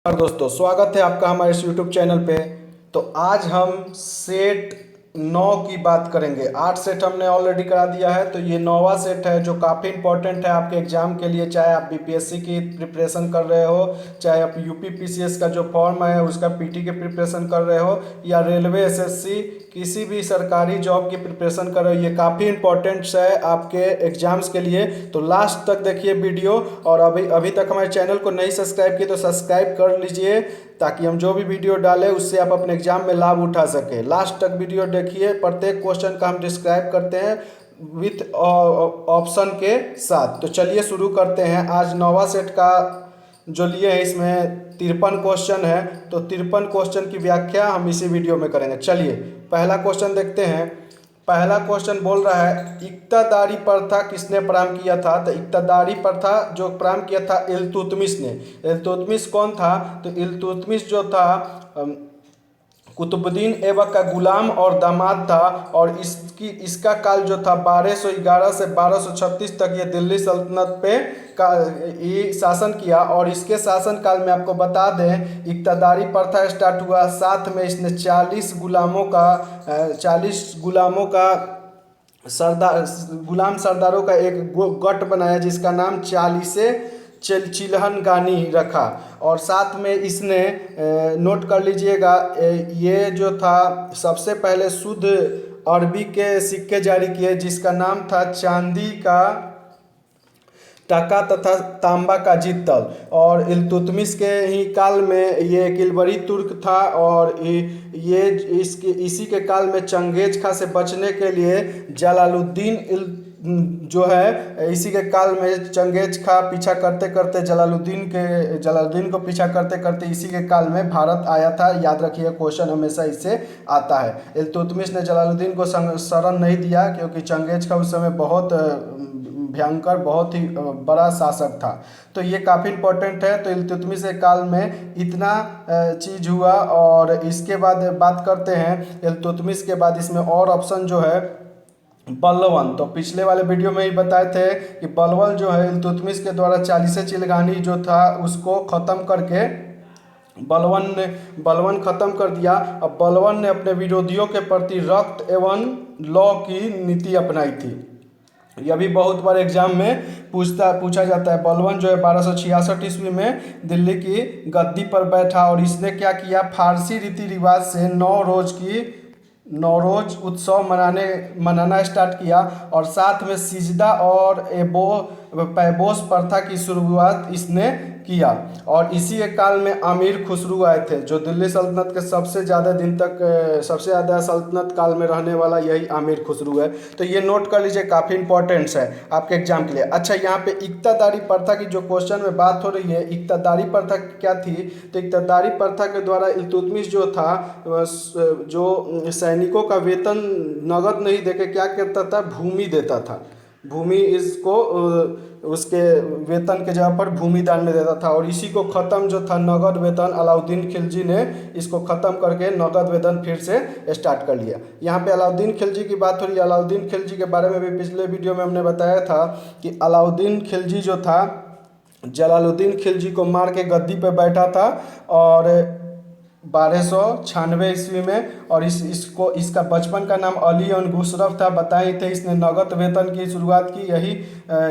नमस्कार दोस्तों, स्वागत है आपका हमारे इस यूट्यूब चैनल पे। तो आज हम सेट 9 की बात करेंगे। 8 सेट हमने ऑलरेडी करा दिया है, तो ये 9वां सेट है जो काफ़ी इंपॉर्टेंट है आपके एग्जाम के लिए। चाहे आप बीपीएससी की प्रिपरेशन कर रहे हो, चाहे आप यूपी पीसीएस का जो फॉर्म है उसका पीटी के प्रिपरेशन कर रहे हो, या रेलवे एसएससी किसी भी सरकारी जॉब की प्रिपरेशन कर रहे हो, ये काफ़ी इंपॉर्टेंट्स है आपके एग्जाम्स के लिए। तो लास्ट तक देखिए वीडियो, और अभी तक हमारे चैनल को नहीं सब्सक्राइब किए तो सब्सक्राइब कर लीजिए, ताकि हम जो भी वीडियो डालें उससे आप अपने एग्जाम में लाभ उठा सकें। लास्ट तक वीडियो देखिए, प्रत्येक क्वेश्चन का हम डिस्क्राइब करते हैं विथ ऑप्शन के साथ। तो चलिए शुरू करते हैं। आज 9वां सेट का जो लिए हैं इसमें 53 क्वेश्चन है, तो 53 क्वेश्चन की व्याख्या हम इसी वीडियो में करेंगे। चलिए पहला क्वेश्चन देखते हैं। पहला क्वेश्चन बोल रहा है, इक्तादारी प्रथा किसने प्रारंभ किया था? तो इक्तादारी प्रथा जो प्रारंभ किया था इल्तुतमिश ने। इल्तुतमिश कौन था? तो इल्तुतमिश जो था कुतुबुद्दीन ऐबक का गुलाम और दामाद था, और इसका काल जो था 1211 से 1236 तक ये दिल्ली सल्तनत पे ये शासन किया। और इसके शासन काल में आपको बता दें, इक्तादारी प्रथा स्टार्ट हुआ, साथ में इसने 40 गुलामों का गुलाम सरदारों का एक गट बनाया, जिसका नाम 40 चिल्हनगानी रखा। और साथ में इसने नोट कर लीजिएगा, ये जो था सबसे पहले शुद्ध अरबी के सिक्के जारी किए, जिसका नाम था चांदी का टका तथा तांबा का जित्तल। और इल्तुतमिश के ही काल में ये किलबरी तुर्क था, और ये इसी के काल में चंगेज खां से बचने के लिए जलालुद्दीन जो है, इसी के काल में चंगेज खां पीछा करते करते जलालुद्दीन को पीछा करते करते इसी के काल में भारत आया था। याद रखिए, क्वेश्चन हमेशा इससे आता है। इल्तुतमिश ने जलालुद्दीन को शरण नहीं दिया, क्योंकि चंगेज खां उस समय बहुत भयंकर, बहुत ही बड़ा शासक था। तो ये काफ़ी इंपॉर्टेंट है। तो इल्तुतमिश के काल में इतना चीज़ हुआ। और इसके बाद बात करते हैं इल्तुतमिश के बाद इसमें और ऑप्शन जो है बलवन। तो पिछले वाले वीडियो में ही बताए थे कि बलवन जो है इल्तुतमिश के द्वारा 40 चिलगानी जो था उसको ख़त्म करके बलवन ख़त्म कर दिया। अब बलवन ने अपने विरोधियों के प्रति रक्त एवं लॉ की नीति अपनाई थी। यह भी बहुत बार एग्जाम में पूछा जाता है। बलवन जो है 1266 ईस्वी में दिल्ली की गद्दी पर बैठा, और इसने क्या किया, फारसी रीति रिवाज से नौरोज उत्सव मनाना स्टार्ट किया, और साथ में सिजदा और पैबोस प्रथा की शुरुआत इसने किया। और इसी एक काल में अमीर खुसरू आए थे, जो दिल्ली सल्तनत के सबसे ज़्यादा सल्तनत काल में रहने वाला यही अमीर खुसरू है। तो ये नोट कर लीजिए, काफ़ी इंपॉर्टेंट्स है आपके एग्जाम के लिए। अच्छा, यहाँ पे इक्तादारी प्रथा की जो क्वेश्चन में बात हो रही है, इक्तादारी प्रथा क्या थी? तो इक्तादारी प्रथा के द्वारा इल्तुतमिश जो था, जो सैनिकों का वेतन नगद नहीं देके क्या करता था, भूमि देता था। भूमि इसको उसके वेतन के जगह पर भूमि दान में देता था। और इसी को ख़त्म जो था नगद वेतन, अलाउद्दीन खिलजी ने इसको ख़त्म करके नगद वेतन फिर से स्टार्ट कर लिया। यहाँ पे अलाउद्दीन खिलजी की बात हो रही है। अलाउद्दीन खिलजी के बारे में भी पिछले वीडियो में हमने बताया था कि अलाउद्दीन खिलजी जो था जलालुद्दीन खिलजी को मार के गद्दी पे बैठा था, और 1296 ईस्वी में। और इसका बचपन का नाम अली और गुशरफ था। बताए थे इसने नगद वेतन की शुरुआत की, यही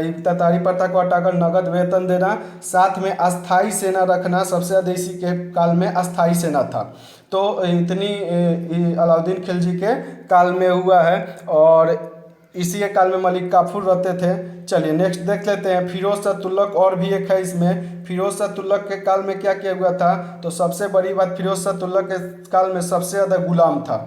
इक्तादारी प्रथा को हटाकर नगद वेतन देना, साथ में अस्थाई सेना रखना। सबसे ज़्यादा इसी के काल में अस्थाई सेना था। तो इतनी अलाउद्दीन खिलजी के काल में हुआ है, और इसी के काल में मलिक काफूर रहते थे। चलिए नेक्स्ट देख लेते हैं। फिरोज शाह तुगलक और भी एक है इसमें। फिरोज शाह तुगलक के काल में क्या किया हुआ था? तो सबसे बड़ी बात, फिरोज शाह तुगलक के काल में सबसे ज़्यादा गुलाम था।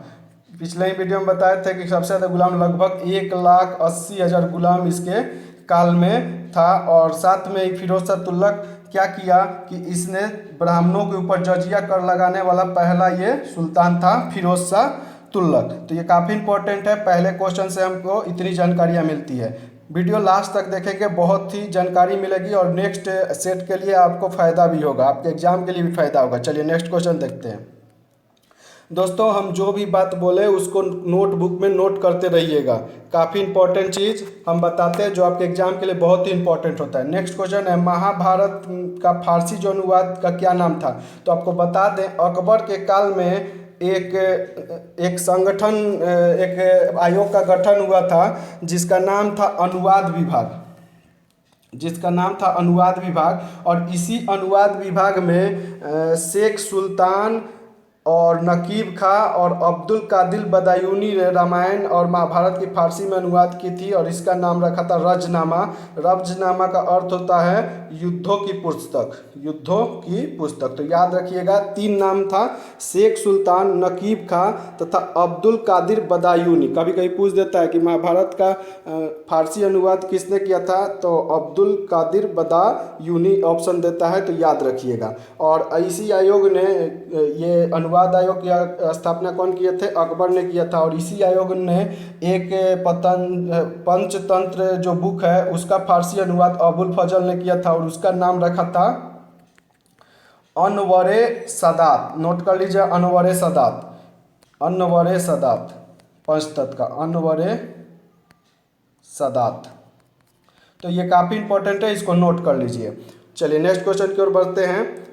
पिछले ही वीडियो में बताए थे कि सबसे ज़्यादा गुलाम लगभग 1,80,000 गुलाम इसके काल में था। और साथ में फिरोज शाह तुगलक क्या किया कि इसने ब्राह्मणों के ऊपर जजिया कर लगाने वाला पहला ये सुल्तान था, फिरोज शाह तुगलक। तो ये काफ़ी इंपॉर्टेंट है। पहले क्वेश्चन से हमको इतनी जानकारियाँ मिलती है। वीडियो लास्ट तक देखेंगे, बहुत ही जानकारी मिलेगी, और नेक्स्ट सेट के लिए आपको फ़ायदा भी होगा, आपके एग्जाम के लिए भी फ़ायदा होगा। चलिए नेक्स्ट क्वेश्चन देखते हैं। दोस्तों हम जो भी बात बोले उसको नोटबुक में नोट करते रहिएगा। काफ़ी इंपॉर्टेंट चीज़ हम बताते हैं जो आपके एग्जाम के लिए बहुत ही इंपॉर्टेंट होता है। नेक्स्ट क्वेश्चन है, महाभारत का फारसी जो अनुवाद का क्या नाम था? तो आपको बता दें, अकबर के काल में एक एक संगठन, एक आयोग का गठन हुआ था जिसका नाम था अनुवाद विभाग, जिसका नाम था अनुवाद विभाग। और इसी अनुवाद विभाग में शेख सुल्तान और नकीब खां और अब्दुल कादिर बदायूनी ने रामायण और महाभारत की फारसी में अनुवाद की थी और इसका नाम रखा था रजनामा। रजनामा का अर्थ होता है युद्धों की पुस्तक, युद्धों की पुस्तक। तो याद रखिएगा, 3 नाम था, शेख सुल्तान, नकीब खां तथा अब्दुल कादिर बदायूनी। कभी कभी पूछ देता है कि महाभारत का फारसी अनुवाद किसने किया था, तो अब्दुल कादिर बदायूनी ऑप्शन देता है, तो याद रखिएगा। और इसी आयोग ने, ये अनुवाद आयोग की स्थापना कौन किए थे? अकबर ने किया था। और इसी आयोग ने एक पंचतंत्र जो बुक है उसका फारसी अनुवाद अबुल फजल ने किया था और उसका नाम रखा था अनवरे सादात। नोट कर लीजिए, अनवरे सादात, अनवरे सादात, पंचतंत्र का अनवरे सादात। तो ये काफ़ी इंपॉर्टेंट है, इसको नोट कर लीजिए। चलिए नेक्स्ट क्वेश्चन की ओर बढ़ते हैं।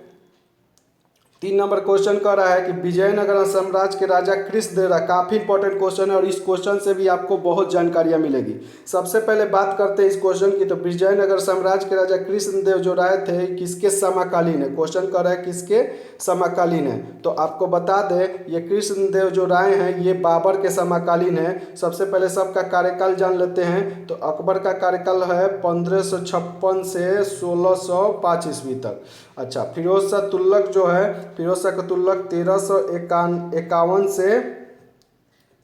3 नंबर क्वेश्चन कह रहा है कि विजयनगर साम्राज्य के राजा कृष्णदेव, काफ़ी इंपॉर्टेंट क्वेश्चन है और इस क्वेश्चन से भी आपको बहुत जानकारियां मिलेगी। सबसे पहले बात करते हैं इस क्वेश्चन की। तो विजयनगर साम्राज्य के राजा कृष्णदेव जो राय थे किसके समकालीन है? क्वेश्चन कह रहा है किसके समकालीन है। तो आपको बता दें, ये कृष्णदेव जो राय हैं ये बाबर के समकालीन है। सबसे पहले सबका कार्यकाल जान लेते हैं। तो अकबर का कार्यकाल है 1556 से 1605 ईस्वी तक। अच्छा, फिरोज शाह तुगलक जो है, फिरोज शाह का तुगलक 1351 से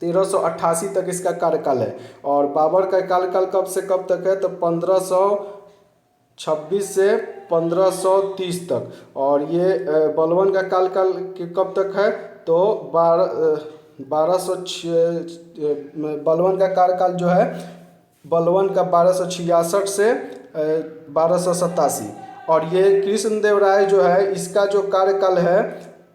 1388 तक इसका कार्यकाल है। और बाबर का कार्यकाल कब से कब तक है? तो 1526 से 1530 तक। और ये बलवन का कार्यकाल कब तक है? तो 1200 बलवन का कार्यकाल जो है, बलवन का 1266 से 1287। और ये कृष्णदेव राय जो है इसका जो कार्यकाल है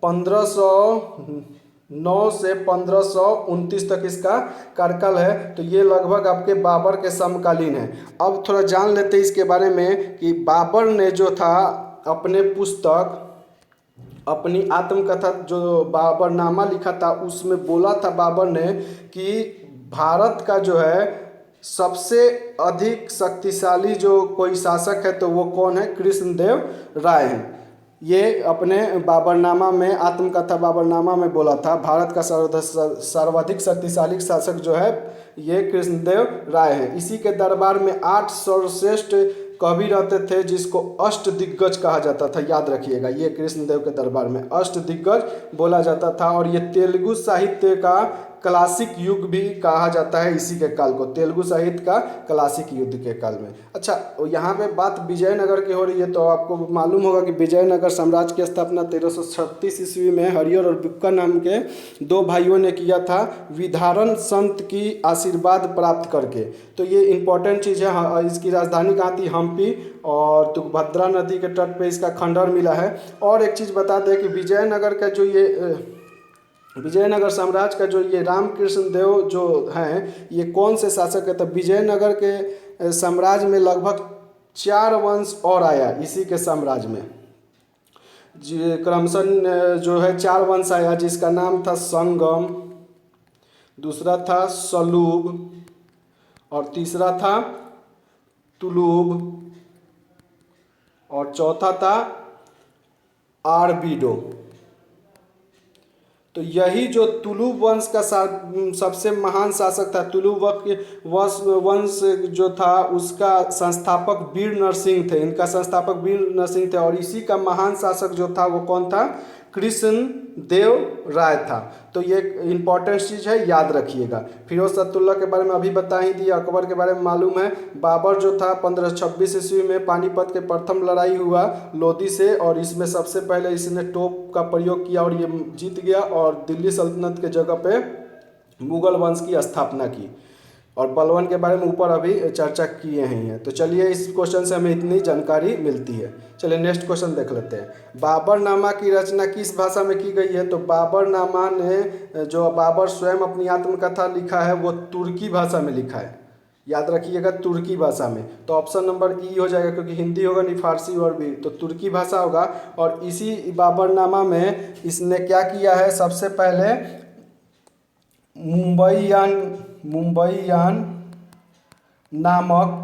1509 से 1529 तक इसका कार्यकाल है। तो ये लगभग आपके बाबर के समकालीन है। अब थोड़ा जान लेते हैं इसके बारे में कि बाबर ने जो था अपने पुस्तक, अपनी आत्मकथा जो बाबरनामा लिखा था उसमें बोला था बाबर ने कि भारत का जो है सबसे अधिक शक्तिशाली जो कोई शासक है तो वो कौन है? कृष्णदेव राय हैं। ये अपने बाबरनामा में, आत्मकथा बाबरनामा में बोला था भारत का सर्वाधिक शक्तिशाली शासक जो है ये कृष्णदेव राय है। इसी के दरबार में 8 सर्वश्रेष्ठ कवि रहते थे जिसको अष्ट दिग्गज कहा जाता था। याद रखिएगा, ये कृष्णदेव के दरबार में अष्ट दिग्गज बोला जाता था। और ये तेलुगु साहित्य का क्लासिक युग भी कहा जाता है इसी के काल को, तेलुगु साहित्य का क्लासिक युग के काल में। अच्छा, यहाँ पे बात विजयनगर की हो रही है तो आपको मालूम होगा कि विजयनगर साम्राज्य की स्थापना 1336 ईस्वी में हरिहर और बुक्का नाम के 2 भाइयों ने किया था, विधारण संत की आशीर्वाद प्राप्त करके। तो ये इंपॉर्टेंट चीज़ है। इसकी राजधानी कहाँ थी? हम्पी। और तुंगभद्रा नदी के तट पे इसका खंडहर मिला है। और एक चीज़ बता दें कि विजयनगर का जो ये विजयनगर साम्राज्य का जो ये रामकृष्ण देव जो हैं ये कौन से शासक है? तो विजयनगर के साम्राज्य में लगभग 4 वंश और आया इसी के साम्राज्य में। क्रमशः जो है 4 वंश आया जिसका नाम था संगम, दूसरा था सलूब और तीसरा था तुलुब और चौथा था आरबीडो। तो यही जो तुलुब वंश का सबसे महान शासक था, तुलुब वंश जो था उसका संस्थापक वीर नरसिंह थे। इनका संस्थापक वीर नरसिंह थे। और इसी का महान शासक जो था वो कौन था? कृष्णदेव राय था। तो ये इंपॉर्टेंट चीज़ है, याद रखिएगा। फिरोज शाह तुगलक के बारे में अभी बता ही दिया। अकबर के बारे में मालूम है। बाबर जो था 1526 ईस्वी में पानीपत के प्रथम लड़ाई हुआ लोधी से और इसमें सबसे पहले इसने तोप का प्रयोग किया और ये जीत गया और दिल्ली सल्तनत के जगह पे मुगल वंश की स्थापना की। और बलवन के बारे में ऊपर अभी चर्चा किए हैं। तो चलिए इस क्वेश्चन से हमें इतनी जानकारी मिलती है। चलिए नेक्स्ट क्वेश्चन देख लेते हैं। बाबरनामा की रचना किस भाषा में की गई है? तो बाबरनामा ने जो बाबर स्वयं अपनी आत्मकथा लिखा है वो तुर्की भाषा में लिखा है। याद रखिएगा, तुर्की भाषा में। तो ऑप्शन नंबर ई हो जाएगा, क्योंकि हिंदी होगा नहीं, फारसी और भी, तो तुर्की भाषा होगा। और इसी बाबरनामा में इसने क्या किया है? सबसे पहले मुंबईयान नामक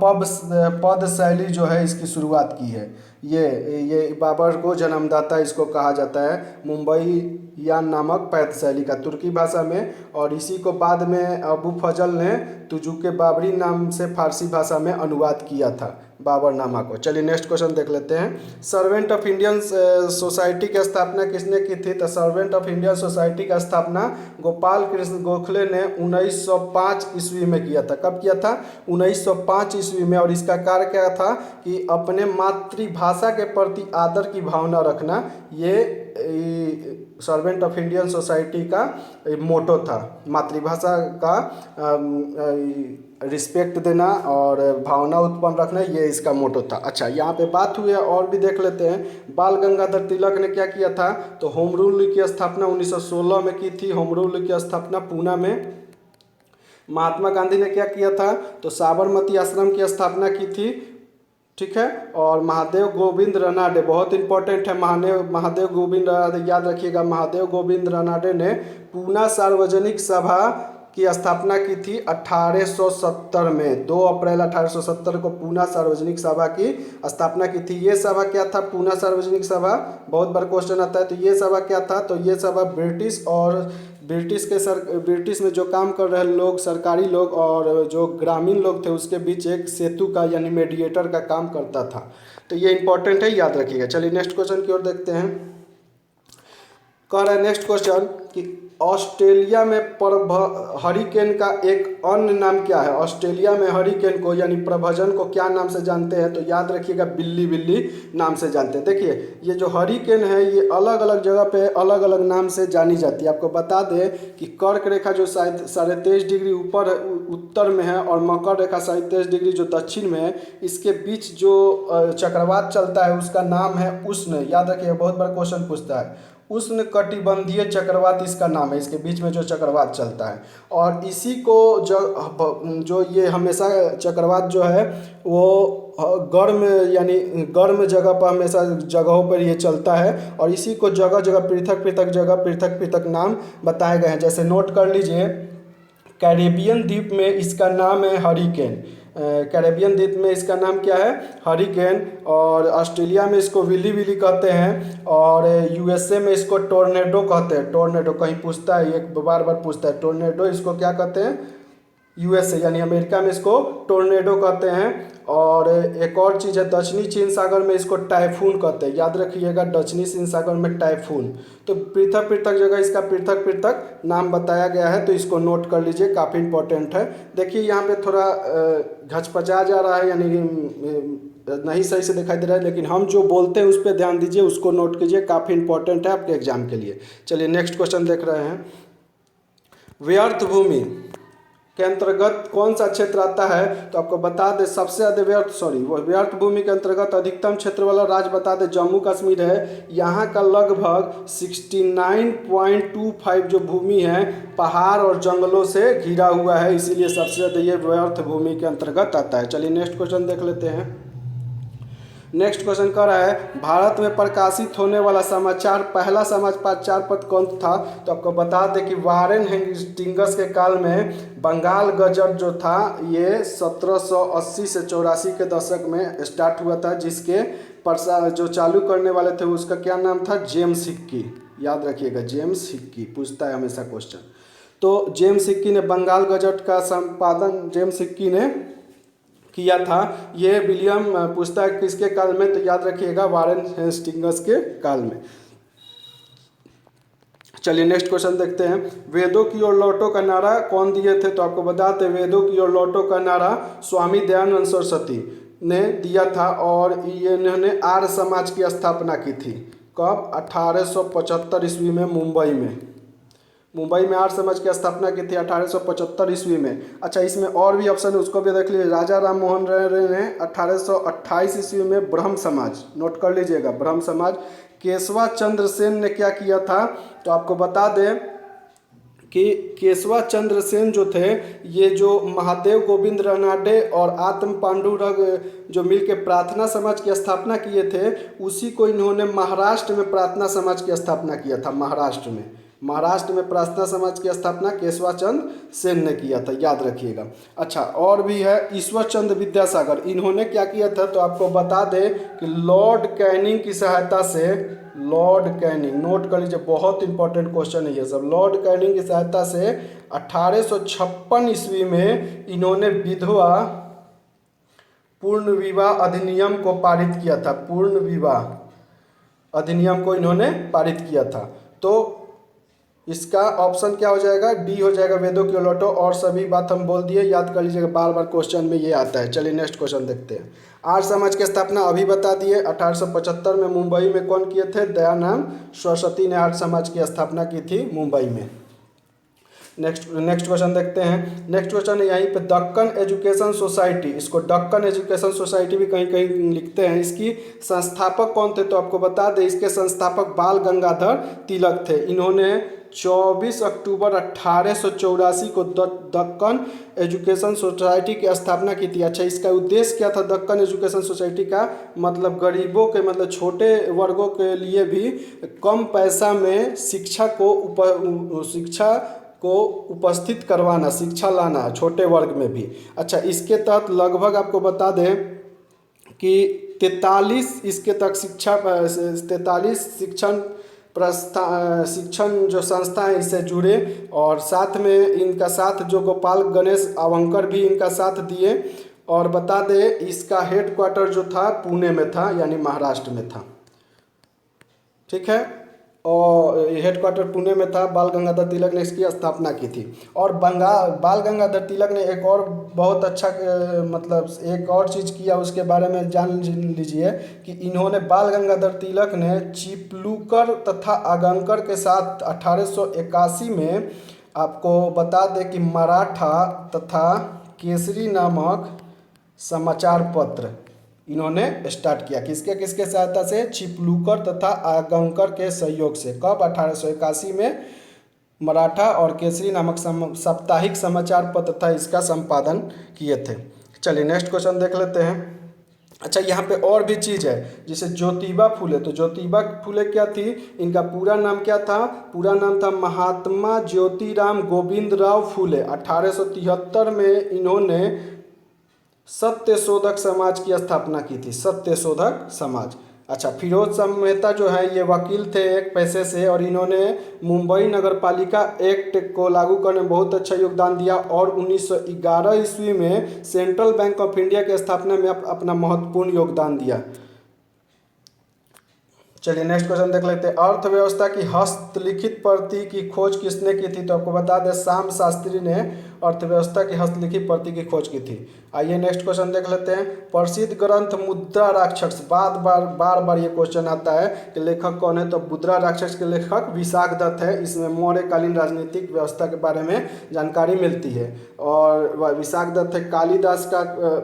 पद शैली जो है इसकी शुरुआत की है। ये बाबर को जन्मदाता इसको कहा जाता है, मुंबईयान नामक पैद शैली का, तुर्की भाषा में। और इसी को बाद में अबू फजल ने तुजुक बाबरी नाम से फारसी भाषा में अनुवाद किया था बाबरनामा को। चलिए नेक्स्ट क्वेश्चन देख लेते हैं। सर्वेंट ऑफ इंडियन सोसाइटी की स्थापना किसने की थी? तो सर्वेंट ऑफ इंडियन सोसाइटी का स्थापना गोपाल कृष्ण गोखले ने 1905 ईस्वी में किया था। कब किया था? 1905 ईस्वी में। और इसका कार्य क्या था कि अपने मातृभाषा के प्रति आदर की भावना रखना, ये सर्वेंट ऑफ इंडियन सोसाइटी का मोटो था। मातृभाषा का रिस्पेक्ट देना और भावना उत्पन्न रखना, ये इसका मोटो था। अच्छा, यहाँ पे बात हुई है और भी देख लेते हैं। बाल गंगाधर तिलक ने क्या किया था? तो होम रूल की स्थापना 1916 में की थी। होम रूल की स्थापना पूना में। महात्मा गांधी ने क्या किया था? तो साबरमती आश्रम की स्थापना की थी। ठीक है। और महादेव गोविंद रनाडे, बहुत इंपॉर्टेंट है, महादेव गोविंद रनाडे, याद रखिएगा। महादेव गोविंद रनाडे ने पूना सार्वजनिक सभा की स्थापना की थी 1870 में। 2 अप्रैल 1870 को पूना सार्वजनिक सभा की स्थापना की थी। ये सभा क्या था? पूना सार्वजनिक सभा, बहुत बार क्वेश्चन आता है। तो ये सभा क्या था? तो ये सभा ब्रिटिश में जो काम कर रहे लोग, सरकारी लोग और जो ग्रामीण लोग थे, उसके बीच एक सेतु का यानी मेडिएटर का काम करता था। तो ये इंपॉर्टेंट है, याद रखिएगा। चलिए नेक्स्ट क्वेश्चन की ओर देखते हैं। कह रहा है नेक्स्ट क्वेश्चन कि ऑस्ट्रेलिया में हरिकेन का एक अन्य नाम क्या है? ऑस्ट्रेलिया में हरिकेन को यानी प्रभजन को क्या नाम से जानते हैं? तो याद रखिएगा, बिल्ली बिल्ली नाम से जानते हैं। देखिए, ये जो हरिकेन है ये अलग अलग जगह पे अलग अलग नाम से जानी जाती है। आपको बता दें कि कर्क रेखा जो शायद 23.5 डिग्री ऊपर उत्तर में है और मकर रेखा 23.5 डिग्री जो दक्षिण में है, इसके बीच जो चक्रवात चलता है उसका नाम है उष्ण। याद रखिएगा, बहुत बार क्वेश्चन पूछता है। उष्ण कटिबंधीय चक्रवात इसका नाम है, इसके बीच में जो चक्रवात चलता है। और इसी को जो ये हमेशा चक्रवात जो है वो गर्म यानी गर्म जगह पर, हमेशा जगहों पर ये चलता है। और इसी को जगह जगह पृथक पृथक नाम बताए गए हैं। जैसे नोट कर लीजिए, कैरेबियन द्वीप में इसका नाम है हरिकेन। कैरेबियन द्वीप में इसका नाम क्या है? हरिकेन। और ऑस्ट्रेलिया में इसको विली विली कहते हैं। और यूएसए में इसको टोर्नेडो कहते हैं। टोर्नेडो कहीं पूछता है, एक बार पूछता है, टोर्नेडो इसको क्या कहते हैं? यूएसए यानी अमेरिका में इसको टोर्नेडो कहते हैं। और एक और चीज़ है, दक्षिणी चीन सागर में इसको टाइफून कहते हैं। याद रखिएगा, दक्षिणी चीन सागर में टाइफून। तो पृथक जगह इसका पृथक नाम बताया गया है, तो इसको नोट कर लीजिए, काफ़ी इंपॉर्टेंट है। देखिए यहाँ पे थोड़ा घचपचा जा रहा है, यानी नहीं सही से दिखाई दे रहा है, लेकिन हम जो बोलते हैं उस पर ध्यान दीजिए, उसको नोट कीजिए, काफ़ी इंपॉर्टेंट है आपके एग्जाम के लिए। चलिए नेक्स्ट क्वेश्चन देख रहे हैं। व्यर्थ भूमि के अंतर्गत कौन सा क्षेत्र आता है? तो आपको बता दें, सबसे ज़्यादा व्यर्थ भूमि के अंतर्गत अधिकतम क्षेत्र वाला राज्य बता दें, जम्मू कश्मीर है। यहाँ का लगभग 69.25 जो भूमि है पहाड़ और जंगलों से घिरा हुआ है, इसीलिए सबसे ज़्यादा ये व्यर्थ भूमि के अंतर्गत आता है। चलिए नेक्स्ट क्वेश्चन देख लेते हैं। नेक्स्ट क्वेश्चन कर रहा है, भारत में प्रकाशित होने वाला पहला समाचार पत्र कौन था? तो आपको बता दें कि वारेन हेस्टिंग्स के काल में बंगाल गजट जो था ये 1780 से 84 के दशक में स्टार्ट हुआ था, जिसके जो चालू करने वाले थे उसका क्या नाम था? James Hickey. याद रखिएगा, जेम्स हिक्की, पूछता है हमेशा क्वेश्चन। तो जेम्स हिक्की ने बंगाल गजट का संपादन जेम्स हिक्की ने किया था। ये विलियम पूछता है किसके काल में? तो याद रखिएगा, वारेन हेस्टिंग्स के काल में। चलिए नेक्स्ट क्वेश्चन देखते हैं। वेदों की ओर लौटो का नारा कौन दिए थे? तो आपको बताते हैं, वेदों की ओर लौटो का नारा स्वामी दयानंद सरस्वती ने दिया था। और ये इन्होंने आर्य समाज की स्थापना की थी। कब? 1875 ईस्वी में मुंबई में। मुंबई में आर्य समाज की स्थापना की थी 1875 ईस्वी में। अच्छा, इसमें और भी ऑप्शन है, उसको भी देख लीजिए। राजा राम मोहन राय ने 1828 ईस्वी में ब्रह्म समाज, नोट कर लीजिएगा, ब्रह्म समाज। केशवा चंद्र सेन ने क्या किया था, तो आपको बता दें कि केशवा चंद्र सेन जो थे, ये जो महादेव गोविंद रानडे और आत्म पांडुरंग जो मिलके प्रार्थना समाज की स्थापना किए थे, उसी को इन्होंने महाराष्ट्र में प्रार्थना समाज की स्थापना किया था। महाराष्ट्र में प्रार्थना समाज की स्थापना केशवा चंद्र सेन ने किया था, याद रखिएगा। अच्छा, और भी है ईश्वर चंद्र विद्यासागर, इन्होंने क्या किया था, तो आपको बता दें कि लॉर्ड कैनिंग की सहायता से, लॉर्ड कैनिंग, नोट कर लीजिए, बहुत इंपॉर्टेंट क्वेश्चन है ये सब। लॉर्ड कैनिंग की सहायता से 1856 ईस्वी में इन्होंने विधवा पूर्ण विवाह अधिनियम को पारित किया था। पूर्ण विवाह अधिनियम को इन्होंने पारित किया था। तो इसका ऑप्शन क्या हो जाएगा, डी हो जाएगा, वेदों की लौटो। और सभी बात हम बोल दिए, याद कर लीजिएगा, बार बार क्वेश्चन में ये आता है। चलिए नेक्स्ट क्वेश्चन देखते हैं। आर्य समाज की स्थापना अभी बता दिए, 1875 में मुंबई में कौन किए थे, दयानंद सरस्वती ने आर्य समाज की स्थापना की थी मुंबई में। नेक्स्ट क्वेश्चन देखते हैं। नेक्स्ट क्वेश्चन है यहीं पे, दक्कन एजुकेशन सोसाइटी, इसको दक्कन एजुकेशन सोसाइटी भी कहीं कहीं लिखते हैं, इसकी संस्थापक कौन थे, तो आपको बता दें इसके संस्थापक बाल गंगाधर तिलक थे। इन्होंने 24 अक्टूबर 1884 को दक्कन एजुकेशन सोसाइटी की स्थापना की थी। अच्छा, इसका उद्देश्य क्या था दक्कन एजुकेशन सोसाइटी का, मतलब गरीबों के, मतलब छोटे वर्गों के लिए भी कम पैसा में शिक्षा को उपस्थित करवाना, शिक्षा लाना छोटे वर्ग में भी। अच्छा, इसके तहत लगभग आपको बता दें कि 43 इसके तक 43 शिक्षण जो संस्था है इससे जुड़े, और साथ में इनका साथ जो गोपाल गणेश अवंकर भी इनका साथ दिए। और बता दें इसका हेडक्वार्टर जो था पुणे में था, यानी महाराष्ट्र में था। ठीक है, और हेडक्वार्टर पुणे में था। बाल गंगाधर तिलक ने इसकी स्थापना की थी। और बाल गंगाधर तिलक ने एक और बहुत अच्छा मतलब एक और चीज़ किया, उसके बारे में जान लीजिए कि इन्होंने, बाल गंगाधर तिलक ने चिपलूकर तथा आगंकर के साथ 1881 में, आपको बता दें कि मराठा तथा केसरी नामक समाचार पत्र इन्होंने स्टार्ट किया। किसके किसके सहायता से, चिपलूकर तथा आगंकर के सहयोग से। कब, 1881 में मराठा और केसरी नामक साप्ताहिक समाचार पत्र था, इसका संपादन किए थे। चलिए नेक्स्ट क्वेश्चन देख लेते हैं। अच्छा, यहाँ पे और भी चीज़ है, जैसे ज्योतिबा फुले। तो ज्योतिबा फुले क्या थी, इनका पूरा नाम क्या था, पूरा नाम था महात्मा ज्योतिराम गोविंद राव फुले। 1873 में इन्होंने सत्यशोधक समाज की स्थापना की थी, सत्यशोधक समाज। अच्छा, फिरोज शाह मेहता जो है ये वकील थे एक पैसे से, और इन्होंने मुंबई नगर पालिका एक्ट को लागू करने में बहुत अच्छा योगदान दिया। और 1911 ईस्वी में सेंट्रल बैंक ऑफ इंडिया की स्थापना में अपना महत्वपूर्ण योगदान दिया। चलिए नेक्स्ट क्वेश्चन देख लेते हैं। अर्थव्यवस्था की हस्तलिखित प्रति की खोज किसने की थी, तो आपको बता दें श्याम शास्त्री ने अर्थव्यवस्था की हस्तलिखित प्रति की खोज की थी। आइए नेक्स्ट क्वेश्चन देख लेते हैं। प्रसिद्ध ग्रंथ मुद्रा राक्षस, बार बार ये क्वेश्चन आता है कि लेखक कौन है, तो मुद्रा राक्षस के लेखक विशाखदत्त है। इसमें मौर्यकालीन राजनीतिक व्यवस्था के बारे में जानकारी मिलती है। और विशाखदत्त है। कालिदास का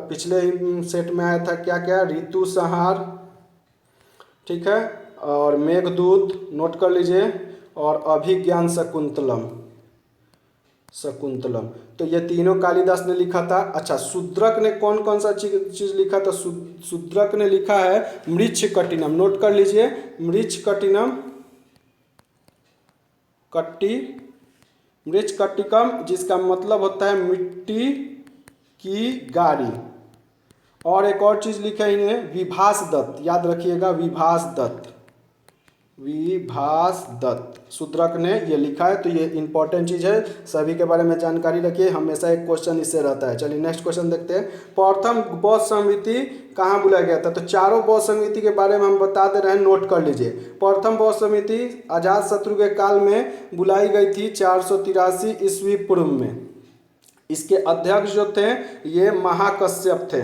पिछले सेट में आया था क्या क्या, ऋतु संहार, ठीक है, और मेघदूत, नोट कर लीजिए, और अभिज्ञान शकुंतलम। तो ये तीनों कालिदास ने लिखा था। अच्छा, शूद्रक ने कौन कौन सा चीज लिखा था, शूद्रक ने लिखा है मृच्छकटिनम, नोट कर लीजिए, मृच्छकटिनम, मृच्छकटिकम, जिसका मतलब होता है मिट्टी की गाड़ी। और एक और चीज लिखा है इन्हें, विभास दत्त, याद रखिएगा, विभास दत्त शूद्रक ने ये लिखा है। तो ये इंपॉर्टेंट चीज़ है, सभी के बारे में जानकारी रखिए, हमेशा एक क्वेश्चन इससे रहता है। चलिए नेक्स्ट क्वेश्चन देखते हैं। प्रथम बौद्ध समिति कहाँ बुलाया गया था, तो चारों बौद्ध समिति के बारे में हम बता दे रहे हैं, नोट कर लीजिए। प्रथम बौद्ध समिति अजातशत्रु के काल में बुलाई गई थी 483 ईस्वी पूर्व में। इसके अध्यक्ष जो थे ये महाकश्यप थे,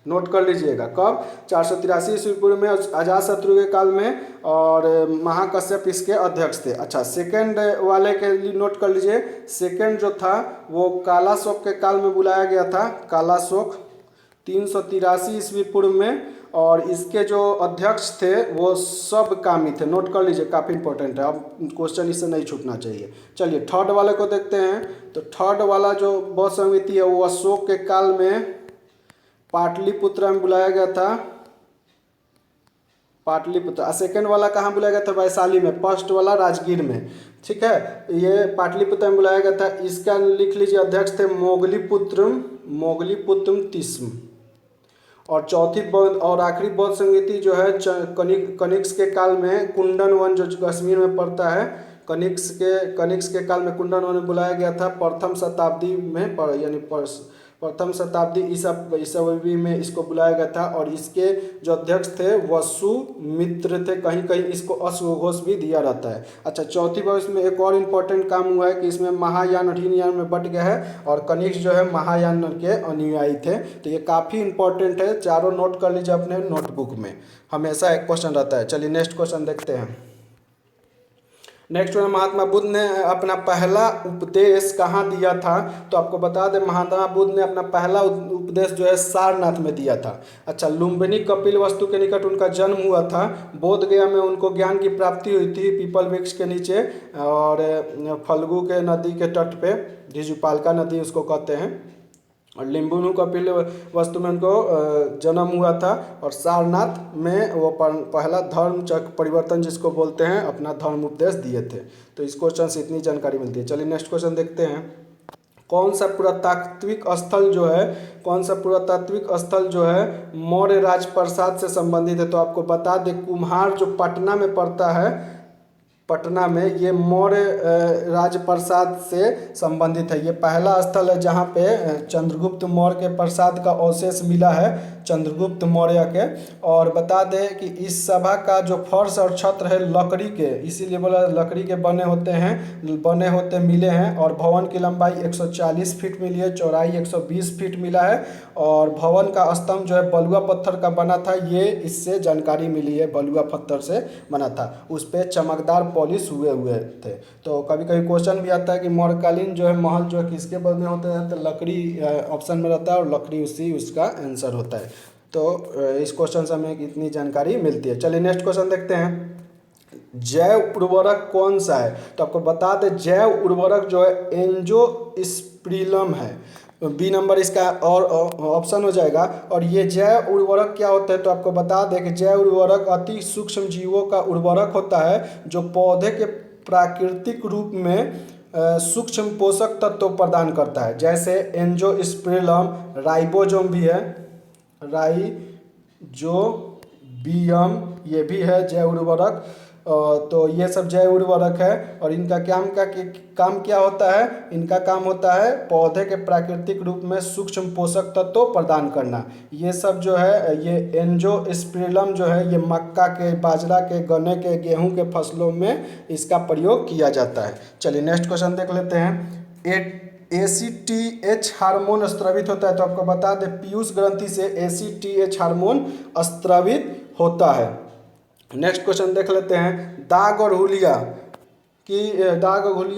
नोट कर लीजिएगा। कब? 483 ईस्वी पूर्व में अजातशत्रु के काल में, और महाकश्यप इसके अध्यक्ष थे। अच्छा, सेकंड वाले के लिए नोट कर लीजिए। सेकंड जो था वो कालाशोक के काल में बुलाया गया था, कालाशोक 383 ईस्वी पूर्व में, और इसके जो अध्यक्ष थे वो सब कामी थे। नोट कर लीजिए, काफ़ी इंपॉर्टेंट है, अब क्वेश्चन इससे नहीं छूटना चाहिए। चलिए थर्ड वाले को देखते हैं। तो थर्ड वाला जो बौद्ध समिति है वो अशोक के काल में पाटलिपुत्र में बुलाया गया था, पाटलिपुत्र। सेकंड वाला कहाँ बुलाया गया था? वैशाली में। फर्स्ट वाला राजगीर में। ठीक है, ये पाटलिपुत्र में बुलाया गया था। इसका लिख लीजिए, अध्यक्ष थे मोगलीपुत्रम तिस्म। और चौथी बौद्ध और आखिरी बौद्ध समिति जो है कनिष्क के काल में कुंदन वन, जो कश्मीर में पड़ता है, कनिष्क के काल में कुंदन वन में बुलाया गया था। प्रथम शताब्दी में यानी प्रथम शताब्दी ईसावी में इसको बुलाया गया था। और इसके जो अध्यक्ष थे वसुमित्र थे। कहीं कहीं इसको अश्वघोष भी दिया रहता है। अच्छा, चौथी बार इसमें एक और इम्पोर्टेंट काम हुआ है कि इसमें महायान और हीनयान में बट गया है, और कनिष्क जो है महायान के अनुयायी थे। तो ये काफ़ी इंपॉर्टेंट है, चारों नोट कर लीजिए अपने नोटबुक में, हमेशा एक क्वेश्चन रहता है। चलिए नेक्स्ट क्वेश्चन देखते हैं। नेक्स्ट में महात्मा बुद्ध ने अपना पहला उपदेश कहाँ दिया था? तो आपको बता दें, महात्मा बुद्ध ने अपना पहला उपदेश जो है सारनाथ में दिया था। अच्छा, लुम्बिनी कपिलवस्तु के निकट उनका जन्म हुआ था। बोध गया में उनको ज्ञान की प्राप्ति हुई थी, पीपल वृक्ष के नीचे, और फल्गु के नदी के तट पे, ऋजुपालका नदी उसको कहते हैं। और लिम्बुनु कपिल वस्तु में उनको जन्म हुआ था। और सारनाथ में वो पहला धर्म चक्र परिवर्तन जिसको बोलते हैं, अपना धर्म उपदेश दिए थे। तो इस क्वेश्चन से इतनी जानकारी मिलती है। चलिए नेक्स्ट क्वेश्चन देखते हैं। कौन सा पुरातात्विक स्थल जो है मौर्य राजप्रसाद से संबंधित है? तो आपको बता दें, कुम्हार जो पटना में पड़ता है, पटना में, ये मौर्य राजप्रसाद से संबंधित है। ये पहला स्थल है जहाँ पे चंद्रगुप्त मौर्य के प्रसाद का अवशेष मिला है, चंद्रगुप्त मौर्य के। और बता दें कि इस सभा का जो फर्श और छत्र है लकड़ी के, इसीलिए बोला लकड़ी के बने होते मिले हैं। और भवन की लंबाई 140 फीट मिली है, चौड़ाई 120 फीट मिला है। और भवन का स्तंभ जो है बलुआ पत्थर का बना था, ये इससे जानकारी मिली है, बलुआ पत्थर से बना था। उस पर चमकदार पॉलिश हुए थे। तो कभी कभी क्वेश्चन भी आता है कि मौर्यकालीन जो है महल जो है किसके बने होते हैं? तो लकड़ी ऑप्शन में रहता है, और लकड़ी उसका आंसर होता है। तो इस क्वेश्चन से हमें इतनी जानकारी मिलती है। चलिए नेक्स्ट क्वेश्चन देखते हैं। जैव उर्वरक कौन सा है? तो आपको बता दें, जैव उर्वरक जो है एंजियोस्पर्म है। बी नंबर इसका और ऑप्शन हो जाएगा। और ये जैव उर्वरक क्या होता है? तो आपको बता दें कि जैव उर्वरक अति सूक्ष्म जीवों का उर्वरक होता है, जो पौधे के प्राकृतिक रूप में सूक्ष्म पोषक तत्व प्रदान करता है। जैसे एंजियोस्पर्म, राइबोसोम भी है, राइजोबियम ये भी है जैव उर्वरक। तो ये सब जैव उर्वरक है। और इनका काम क्या होता है? इनका काम होता है पौधे के प्राकृतिक रूप में सूक्ष्म पोषक तत्व प्रदान करना। ये सब जो है, ये एंजियोस्पर्म जो है, ये मक्का के, बाजरा के, गन्ने के, गेहूं के फसलों में इसका प्रयोग किया जाता है। चलिए नेक्स्ट क्वेश्चन देख लेते हैं। ACTH हार्मोन स्रावित होता है। तो आपको बता दें, पीयूष ग्रंथि से ACTH हार्मोन स्रावित होता है। नेक्स्ट क्वेश्चन देख लेते हैं। दाग और हुलिया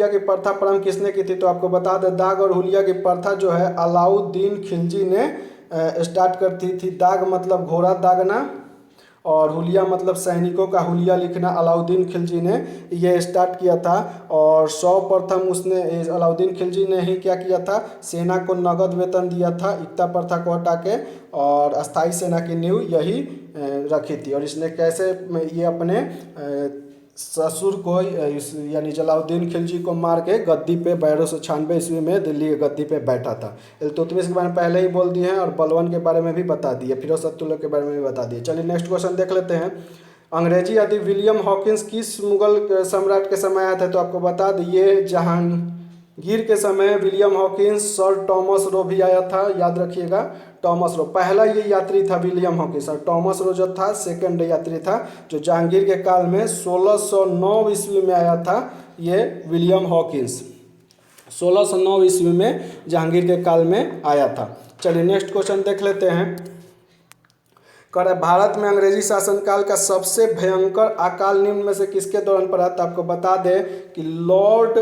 की प्रथा प्रारंभ किसने की थी? तो आपको बता दें, दाग और हुलिया की प्रथा जो है अलाउद्दीन खिलजी ने स्टार्ट करती थी। दाग मतलब घोड़ा दागना, और हुलिया मतलब सैनिकों का हुलिया लिखना। अलाउद्दीन खिलजी ने ये स्टार्ट किया था। और सर्वप्रथम अलाउद्दीन खिलजी ने ही क्या किया था? सेना को नगद वेतन दिया था, एकता प्रथा को हटा के, और अस्थाई सेना की नींव यही रखी थी। और इसने कैसे ये अपने ससुर को यानी जलालुद्दीन खिलजी को मार के गद्दी पे 1296 ईस्वी में दिल्ली की गद्दी पे बैठा था। इल्तुतमिश के बारे में पहले ही बोल दिए हैं, और बलवन के बारे में भी बता दिए, फिरोज तुगलक के बारे में भी बता दिए। चलिए नेक्स्ट क्वेश्चन देख लेते हैं। अंग्रेजी आदि विलियम हॉकिंस किस मुगल सम्राट के समय आया था? तो आपको बता दिए, जहांगीर के समय William Hawkins. Sir Thomas Roe भी आया था, याद रखिएगा, टॉमस रो पहला ये यात्री था विलियम हॉकिंस। और टॉमस रो जो था सेकंड यात्री था, जो जहांगीर के काल में 1609 ईस्वी में आया था। ये विलियम हॉकिंस 1609 ईस्वी में जहांगीर के काल में आया था। चलिए नेक्स्ट क्वेश्चन देख लेते हैं। भारत में अंग्रेजी शासनकाल का सबसे भयंकर अकाल निम्न में से किसके दौरान पड़ा? तो आपको बता दें कि लॉर्ड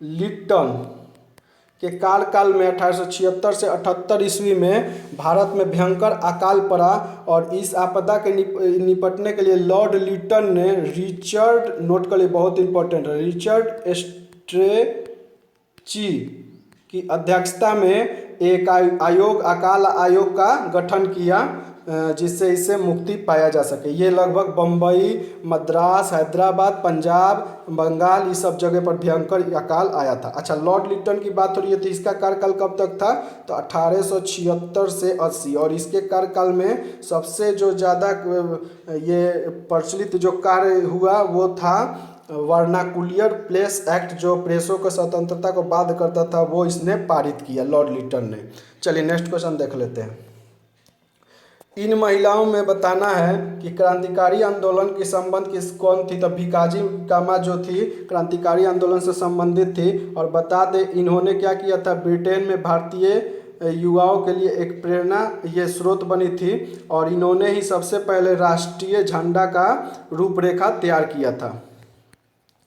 लिटन के कार्यकाल में 1876 से 78 ईस्वी में भारत में भयंकर अकाल पड़ा और इस आपदा के निपटने के लिए लॉर्ड लिटन ने रिचर्ड, नोट कर लिए बहुत इंपॉर्टेंट है, रिचर्ड स्ट्रेची की अध्यक्षता में एक आयोग, अकाल आयोग का गठन किया जिससे इससे मुक्ति पाया जा सके। ये लगभग बम्बई, मद्रास, हैदराबाद, पंजाब, बंगाल इस सब जगह पर भयंकर अकाल आया था। अच्छा, लॉर्ड लिटन की बात हो रही है तो इसका कार्यकाल कब तक था? तो 1876 से 80 और इसके कार्यकाल में सबसे जो ज़्यादा ये प्रचलित जो कार्य हुआ वो था वर्नाकुलर प्रेस एक्ट, जो प्रेसों को स्वतंत्रता को बाध्य करता था, वो इसने पारित किया लॉर्ड लिटन ने। चलिए नेक्स्ट क्वेश्चन देख लेते हैं। इन महिलाओं में बताना है कि क्रांतिकारी आंदोलन की संबंध किस कौन थी? तो भिकाजी कामा जो थी क्रांतिकारी आंदोलन से संबंधित थी। और बता दें इन्होंने क्या किया था? ब्रिटेन में भारतीय युवाओं के लिए एक प्रेरणा ये स्रोत बनी थी और इन्होंने ही सबसे पहले राष्ट्रीय झंडा का रूपरेखा तैयार किया था,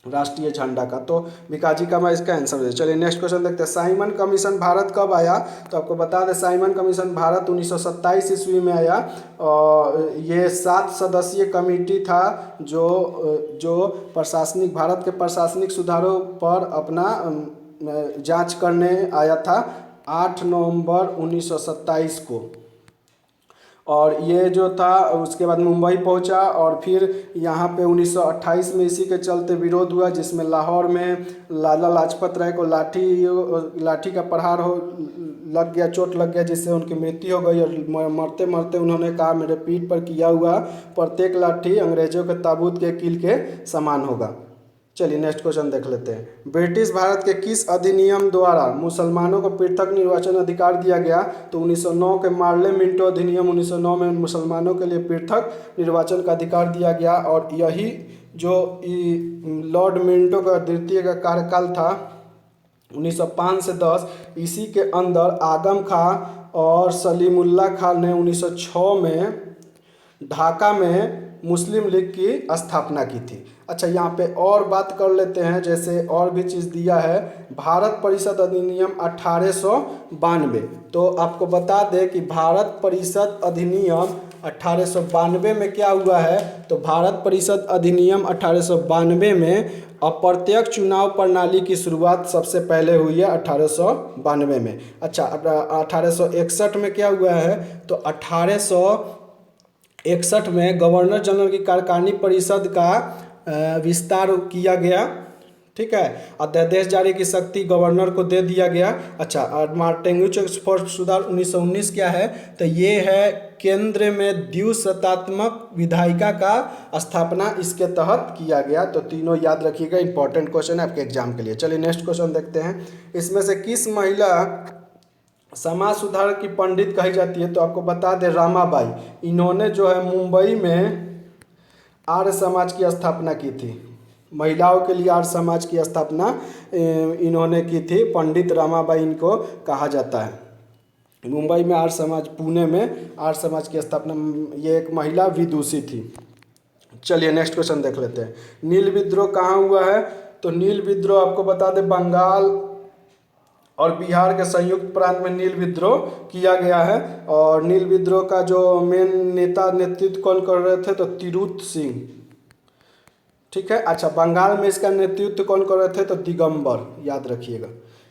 राष्ट्रीय झंडा का। तो भिकाजी कामा इसका आंसर है। चलिए नेक्स्ट क्वेश्चन देखते हैं। साइमन कमीशन भारत कब आया? तो आपको बता दें साइमन कमीशन भारत 1927 ईस्वी में आया और ये 7 सदस्यीय कमेटी था जो प्रशासनिक, भारत के प्रशासनिक सुधारों पर अपना जांच करने आया था 8 नवंबर 1927 को। और ये जो था उसके बाद मुंबई पहुंचा और फिर यहाँ पे 1928 में इसी के चलते विरोध हुआ जिसमें लाहौर में लाला लाजपत राय को लाठी का प्रहार लग गया, चोट लग गया जिससे उनकी मृत्यु हो गई और मरते मरते उन्होंने कहा मेरे पीठ पर किया हुआ प्रत्येक लाठी अंग्रेजों के ताबूत के कील के समान होगा। चलिए नेक्स्ट क्वेश्चन देख लेते हैं। ब्रिटिश भारत के किस अधिनियम द्वारा मुसलमानों को पृथक निर्वाचन अधिकार दिया गया? तो 1909 के मार्ले मिंटो अधिनियम 1909 में मुसलमानों के लिए पृथक निर्वाचन का अधिकार दिया गया और यही जो लॉर्ड मिंटो का द्वितीय का कार्यकाल था 1905 से 10, इसी के अंदर आगम खां और सलीमुल्लाह खां ने 1906 में ढाका में मुस्लिम लीग की स्थापना की थी। अच्छा, यहाँ पे और बात कर लेते हैं, जैसे और भी चीज़ दिया है भारत परिषद अधिनियम 1892। तो आपको बता दें कि भारत परिषद अधिनियम 1892 में क्या हुआ है? तो भारत परिषद अधिनियम 1892 में अप्रत्यक्ष चुनाव प्रणाली की शुरुआत सबसे पहले हुई है 1892 में। अच्छा, 1861 में क्या हुआ है? तो 1861 में गवर्नर जनरल की कार्यकारिणी परिषद का विस्तार किया गया, ठीक है, अध्यादेश जारी की शक्ति गवर्नर को दे दिया गया। अच्छा, और मार्टिन फॉर सुधार 1919 क्या है? तो ये है केंद्र में द्विसत्तात्मक विधायिका का स्थापना इसके तहत किया गया। तो तीनों याद रखिएगा, इंपॉर्टेंट क्वेश्चन है आपके एग्जाम के लिए। चलिए नेक्स्ट क्वेश्चन देखते हैं। इसमें से किस महिला समाज सुधार की पंडित कही जाती है? तो आपको बता दें रामाबाई। इन्होंने जो है मुंबई में आर्य समाज की स्थापना की थी, महिलाओं के लिए आर्य समाज की स्थापना इन्होंने की थी। पंडित रामाबाई इनको कहा जाता है। मुंबई में आर्य समाज, पुणे में आर्य समाज की स्थापना, ये एक महिला विदुषी थी। चलिए नेक्स्ट क्वेश्चन देख लेते हैं। नील विद्रोह कहाँ हुआ है? तो नील विद्रोह आपको बता दें बंगाल और बिहार के संयुक्त प्रांत में नील विद्रोह किया गया है। और नील विद्रोह का जो मेन नेतृत्व कौन कर रहे थे? तो तिरुत सिंह, ठीक है। अच्छा, बंगाल में इसका नेतृत्व कौन कर रहे थे? तो दिगंबर, याद रखिएगा,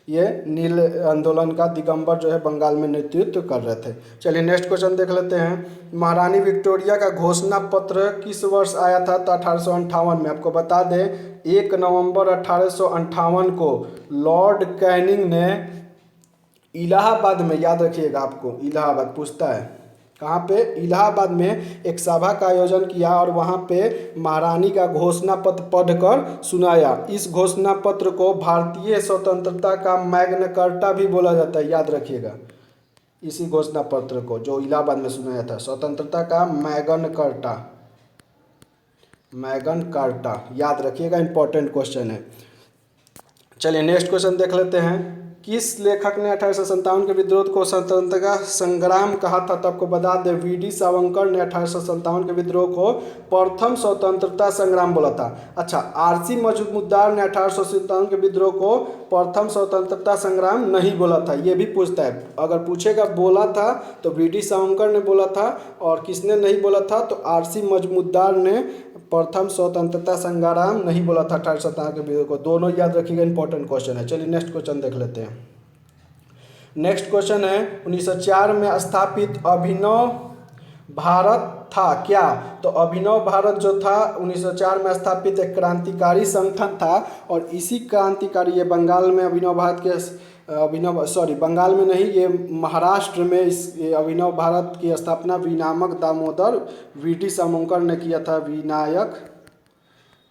ये नील आंदोलन का दिगंबर जो है बंगाल में नेतृत्व कर रहे थे। चलिए नेक्स्ट क्वेश्चन देख लेते हैं। महारानी विक्टोरिया का घोषणा पत्र किस वर्ष आया था? तो 1858 में। आपको बता दें 1 नवंबर 1858 को लॉर्ड कैनिंग ने इलाहाबाद में, याद रखिएगा आपको इलाहाबाद पूछता है कहाँ पे, इलाहाबाद में एक सभा का आयोजन किया और वहाँ पे महारानी का घोषणा पत्र पढ़कर सुनाया। इस घोषणा पत्र को भारतीय स्वतंत्रता का मैग्ना कार्टा भी बोला जाता है, याद रखिएगा। इसी घोषणा पत्र को जो इलाहाबाद में सुनाया था, स्वतंत्रता का मैग्ना कार्टा, याद रखिएगा, इंपॉर्टेंट क्वेश्चन है। चलिए नेक्स्ट क्वेश्चन देख लेते हैं। किस लेखक ने 1857 के विद्रोह को स्वतंत्रता संग्राम कहा था? तो आपको बता दें वीडी सावरकर ने 1857 के विद्रोह को प्रथम स्वतंत्रता संग्राम बोला था। अच्छा, आरसी मजूमदार ने 1857 के विद्रोह को प्रथम स्वतंत्रता संग्राम नहीं बोला था, ये भी पूछता है। अगर पूछेगा बोला था तो वीडी सावरकर ने बोला था, और किसने नहीं बोला था? तो आरसी मजूमदार ने प्रथम स्वतंत्रता संग्राम नहीं बोला था 1857 के विद्रोह को। दोनों याद रखिएगा, इंपॉर्टेंट क्वेश्चन है। चलिए नेक्स्ट क्वेश्चन देख लेते हैं। नेक्स्ट क्वेश्चन है 1904 में स्थापित अभिनव भारत था क्या? तो अभिनव भारत जो था 1904 में स्थापित एक क्रांतिकारी संगठन था, और इसी क्रांतिकारी, ये बंगाल में अभिनव भारत के बंगाल में नहीं, ये महाराष्ट्र में इस अभिनव भारत की स्थापना विनायक दामोदर वीडी सावरकर ने किया था। विनायक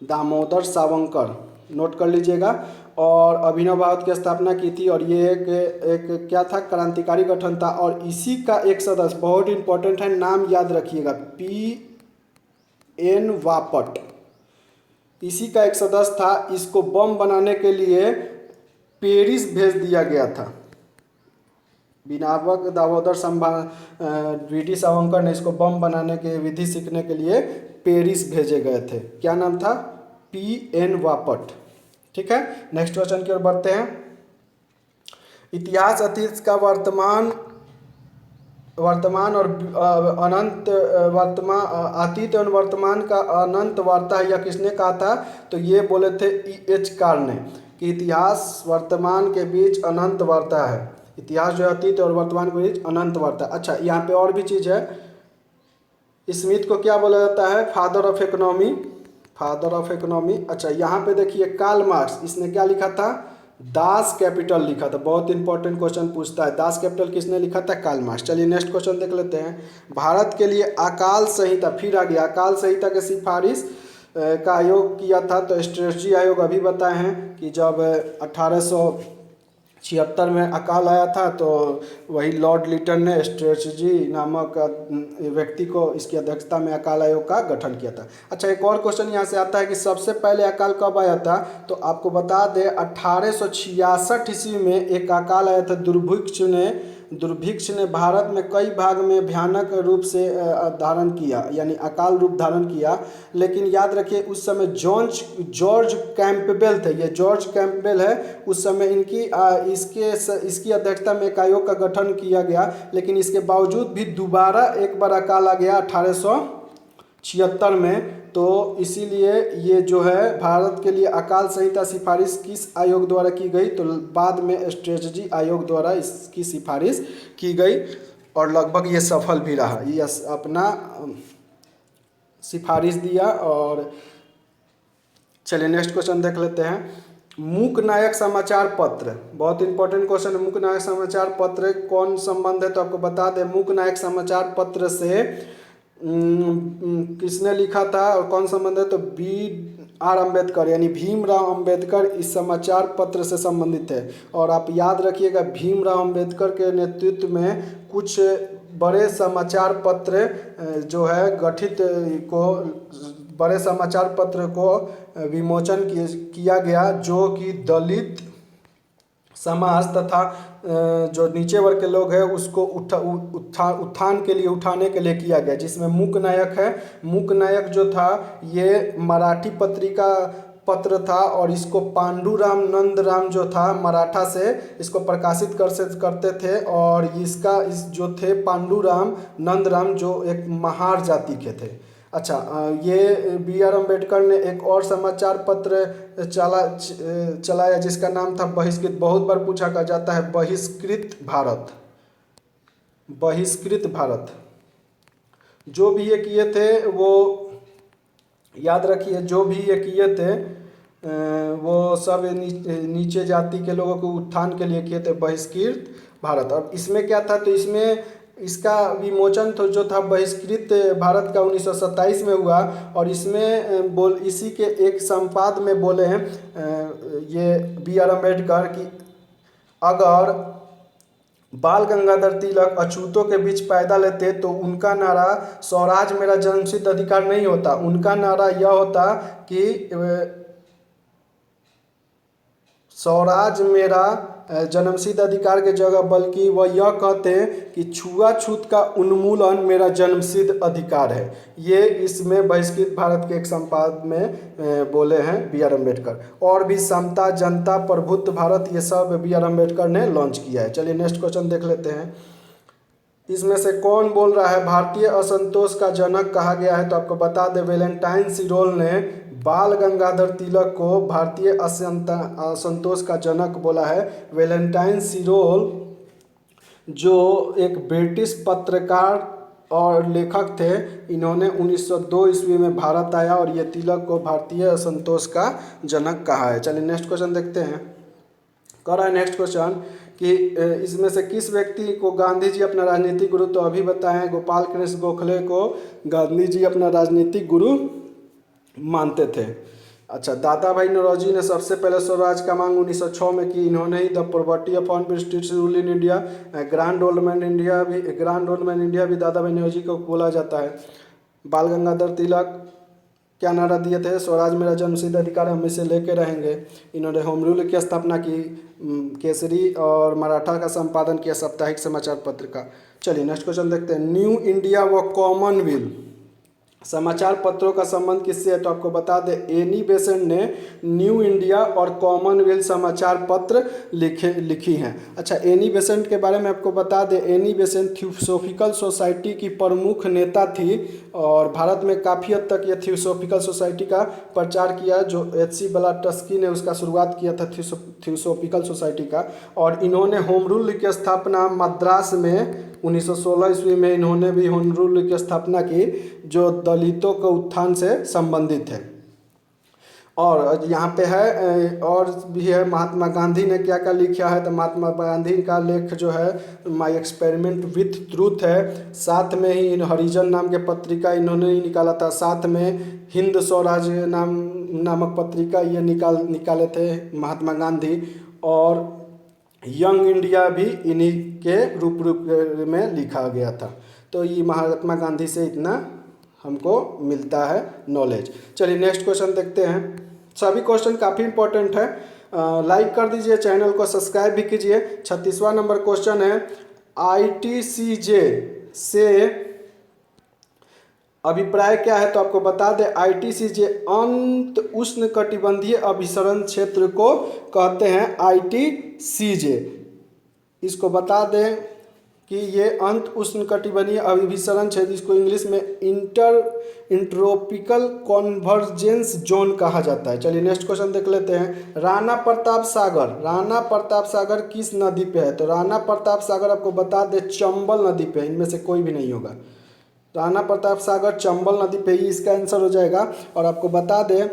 दामोदर सावरकर, नोट कर लीजिएगा। और अभिनव भारत की स्थापना की थी, और ये एक क्या था? क्रांतिकारी गठन था। और इसी का एक सदस्य, बहुत इंपॉर्टेंट है, नाम याद रखिएगा, P.N. वापट, इसी का एक सदस्य था। इसको बम बनाने के लिए पेरिस भेज दिया गया था। विनायक दामोदर वीडी सावरकर ने इसको बम बनाने के विधि सीखने के लिए पेरिस भेजे गए थे। क्या नाम था? P.N. वापट। ठीक है, नेक्स्ट क्वेश्चन की ओर बढ़ते हैं। इतिहास अतीत का वर्तमान और अनंत अतीत एवं वर्तमान का अनंत वार्ता है, यह किसने कहा था? तो ये बोले थे E.H. कार ने, कि इतिहास वर्तमान के बीच अनंत वार्ता है। इतिहास जो है अतीत और वर्तमान के बीच अनंत वार्ता। अच्छा, यहाँ पे और भी चीज़ है। स्मिथ को क्या बोला जाता है? Father of economy, father of economy. अच्छा, यहाँ पे देखिए कार्ल मार्क्स, इसने क्या लिखा था? दास कैपिटल लिखा था। बहुत इंपॉर्टेंट क्वेश्चन पूछता है, दास कैपिटल किसने लिखा था? Karl Marx. चलिए नेक्स्ट क्वेश्चन देख लेते हैं। भारत के लिए अकाल संहिता, फिर आ गया, अकाल संहिता की सिफारिश का आयोग किया था। तो स्ट्रेटजी आयोग अभी बताए हैं कि जब 1876 में अकाल आया था, तो वही लॉर्ड लिटन ने स्ट्रेटजी नामक व्यक्ति को इसकी अध्यक्षता में अकाल आयोग का गठन किया था। अच्छा, एक और क्वेश्चन यहाँ से आता है कि सबसे पहले अकाल कब आया था? तो आपको बता दें 1866 ईस्वी में एक अकाल आया था। दुर्भिक्ष ने भारत में कई भाग में भयानक रूप से धारण किया, यानी अकाल रूप धारण किया। लेकिन याद रखिए उस समय जॉर्ज कैंपबेल थे, ये जॉर्ज कैंपबेल है, उस समय इसकी अध्यक्षता में एक आयोग का गठन किया गया। लेकिन इसके बावजूद भी दोबारा एक बार अकाल आ गया 1876 में। तो इसीलिए ये जो है भारत के लिए अकाल संहिता सिफारिश किस आयोग द्वारा की गई? तो बाद में स्ट्रेटजी आयोग द्वारा इसकी सिफारिश की गई, और लगभग ये सफल भी रहा। ये अपना सिफारिश दिया। और चलिए नेक्स्ट क्वेश्चन देख लेते हैं। मूक नायक समाचार पत्र, बहुत इंपॉर्टेंट क्वेश्चन है। मूक नायक समाचार पत्र कौन संबंध है? तो आपको बता दें मूक नायक समाचार पत्र से किसने लिखा था और कौन संबंध है? तो B.R. अम्बेडकर, यानी भीमराव अम्बेडकर इस समाचार पत्र से संबंधित है। और आप याद रखिएगा भीमराव अम्बेडकर के नेतृत्व में कुछ बड़े समाचार पत्र जो है बड़े समाचार पत्र को विमोचन किया गया, जो कि दलित समाज तथा जो नीचे वर्ग के लोग हैं उसको उत्थान के लिए उठाने के लिए किया गया, जिसमें मूक नायक है। मूक नायक जो था ये मराठी पत्र था, और इसको पांडुराम नंदराम जो था मराठा से इसको प्रकाशित करते थे। और जो थे पांडुराम नंदराम जो एक महार जाति के थे। अच्छा, ये B.R. अम्बेडकर ने एक और समाचार पत्र चलाया जिसका नाम था बहिष्कृत। बहुत बार पूछा जाता है बहिष्कृत भारत, बहिष्कृत भारत। जो भी ये किए थे वो याद रखिए, जो भी ये किए थे वो सब नीचे जाति के लोगों को उत्थान के लिए किए थे, बहिष्कृत भारत। और इसमें क्या था? तो इसमें इसका विमोचन तो जो था बहिष्कृत भारत का 1927 में हुआ। और इसमें इसी के एक संपाद में बोले हैं ये B.R. अम्बेडकर कि अगर बाल गंगाधर तिलक अछूतों के बीच पैदा लेते तो उनका नारा स्वराज मेरा जन्मसिद्ध अधिकार नहीं होता, उनका नारा यह होता कि स्वराज मेरा जन्मसिद्ध अधिकार के जगह बल्कि वह यह कहते हैं कि छुआछूत का उन्मूलन मेरा जन्मसिद्ध अधिकार है। ये इसमें बहिष्कृत भारत के एक संपाद में बोले हैं बी आर अम्बेडकर। और भी समता, जनता, प्रभुत्व भारत, ये सब बी आर अम्बेडकर ने लॉन्च किया है। चलिए नेक्स्ट क्वेश्चन देख लेते हैं। इसमें से कौन बोल रहा है भारतीय असंतोष का जनक कहा गया है? तो आपको बता दें वैलेंटाइन सिरोल ने बाल गंगाधर तिलक को भारतीय असंतोष का जनक बोला है। वैलेंटाइन सिरोल जो एक ब्रिटिश पत्रकार और लेखक थे, इन्होंने 1902 ईस्वी में भारत आया और ये तिलक को भारतीय असंतोष का जनक कहा है। चलिए नेक्स्ट क्वेश्चन देखते हैं। कर रहा है नेक्स्ट क्वेश्चन कि इसमें से किस व्यक्ति को गांधी जी अपना राजनीतिक गुरु, तो अभी बताएं गोपाल कृष्ण गोखले को गांधी जी अपना राजनीतिक गुरु मानते थे। अच्छा, दादा भाई नौरोजी ने सबसे पहले स्वराज का मांग 1906 में की। इन्होंने ही the property upon British rule in India, grand old man India भी दादा भाई नौरोजी को बोला जाता है। बाल गंगाधर तिलक क्या नारा दिए थे? स्वराज मेरा जन्मसिद्ध अधिकार, हम इसे लेके रहेंगे। इन्होंने होम रूल की स्थापना की, केसरी और मराठा का संपादन किया, साप्ताहिक समाचार पत्र का। चलिए नेक्स्ट क्वेश्चन देखते हैं। न्यू इंडिया व कॉमनवेल्थ समाचार पत्रों का संबंध किससे है? तो आपको बता दें एनी बेसेंट ने न्यू इंडिया और कॉमनवेल्थ समाचार पत्र लिखी हैं। अच्छा, एनी बेसेंट के बारे में आपको बता दें, एनी बेसेंट थियोसॉफिकल सोसाइटी की प्रमुख नेता थी और भारत में काफ़ी हद तक ये थियोसॉफिकल सोसाइटी का प्रचार किया। जो एच.सी. ब्लावात्स्की ने उसका शुरुआत किया था थियोसॉफिकल सोसाइटी का। और इन्होंने होम रूल की स्थापना मद्रास में 1916 ईस्वी में इन्होंने भी होम रूल की स्थापना की, जो दलितों के उत्थान से संबंधित है। और यहाँ पे है और भी है महात्मा गांधी ने क्या क्या लिखा है? तो महात्मा गांधी का लेख जो है माय एक्सपेरिमेंट विथ ट्रूथ है। साथ में ही हरिजन नाम के पत्रिका इन्होंने ही निकाला था। साथ में हिंद स्वराज नामक पत्रिका ये निकाले थे महात्मा गांधी। और यंग इंडिया भी इन्हीं के रूप में लिखा गया था। तो ये महात्मा गांधी से इतना हमको मिलता है नॉलेज। चलिए नेक्स्ट क्वेश्चन देखते हैं। सभी क्वेश्चन काफ़ी इंपॉर्टेंट है, लाइक कर दीजिए, चैनल को सब्सक्राइब भी कीजिए। 36वां नंबर क्वेश्चन है, ITCJ से अभिप्राय क्या है? तो आपको बता दें ITCJ अंत उष्ण कटिबंधीय अभिसरण क्षेत्र को कहते हैं ITCJ। इसको बता दें कि ये अंत उष्ण कटिबंधीय अभिसरण क्षेत्र, इसको इंग्लिश में इंट्रोपिकल कॉन्वर्जेंस जोन कहा जाता है। चलिए नेक्स्ट क्वेश्चन देख लेते हैं। राणा प्रताप सागर किस नदी पे है? तो राणा प्रताप सागर आपको बता दें चंबल नदी पे, इनमें से कोई भी नहीं होगा। राणा प्रताप सागर चंबल नदी पे ही इसका आंसर हो जाएगा। और आपको बता दें